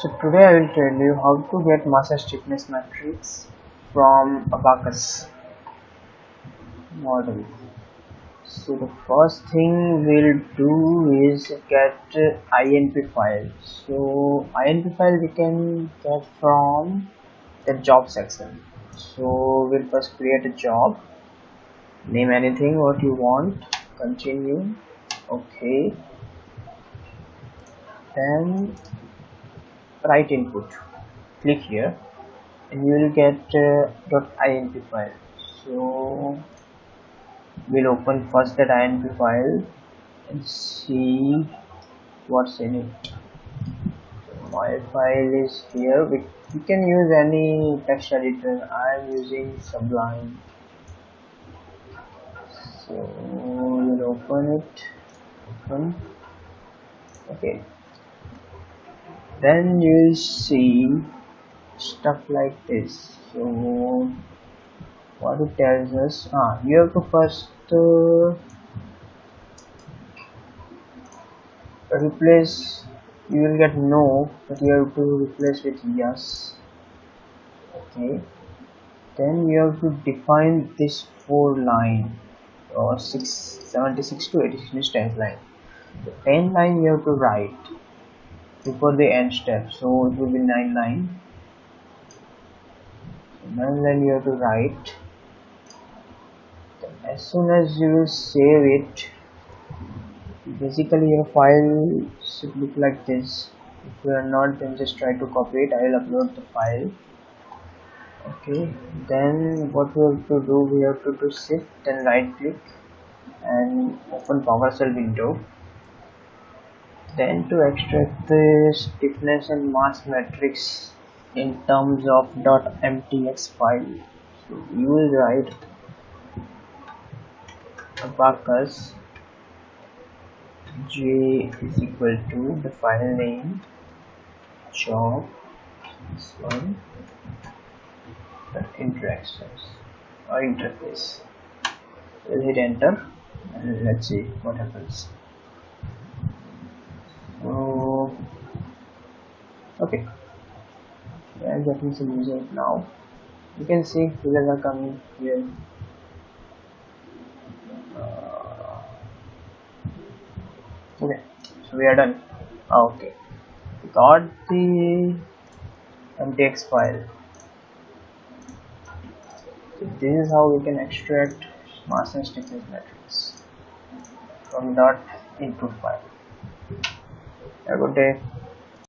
So today I will tell you how to get mass and stiffness matrix from ABAQUS model. So the first thing we'll do is get INP file. So INP file we can get from the job section. So we'll first create a job, name anything what you want, continue, okay, then write input, click here and you will get .inp file. So we'll open first that inp file and see what's in it. So my file is here. We can use any text editor. I am using Sublime. So we'll open it. Open. Okay. Then you'll see stuff like this. So what it tells us, you have to first replace, you will get no, but you have to replace with yes. Okay, then you have to define this 4 line or 76 to 86 is 10th line. The 10th line you have to write before the end step, so it will be 9 line. So 9 line you have to write. As soon as you will save it, basically your file should look like this. If you are not, then just try to copy it. I will upload the file. Okay, then what we have to do, we have to do shift and right click and open PowerShell window. Then to extract the stiffness and mass matrix in terms of .mtx file, so you will write ABAQUS J is equal to the file name job, this one, the interactions or interface. We'll hit enter and let's see what happens. So okay, we are getting some results now. You can see results are coming here. Okay, so we are done. Okay, we got the mtx file. So this is how we can extract mass and stiffness matrix from input file. Have a good day.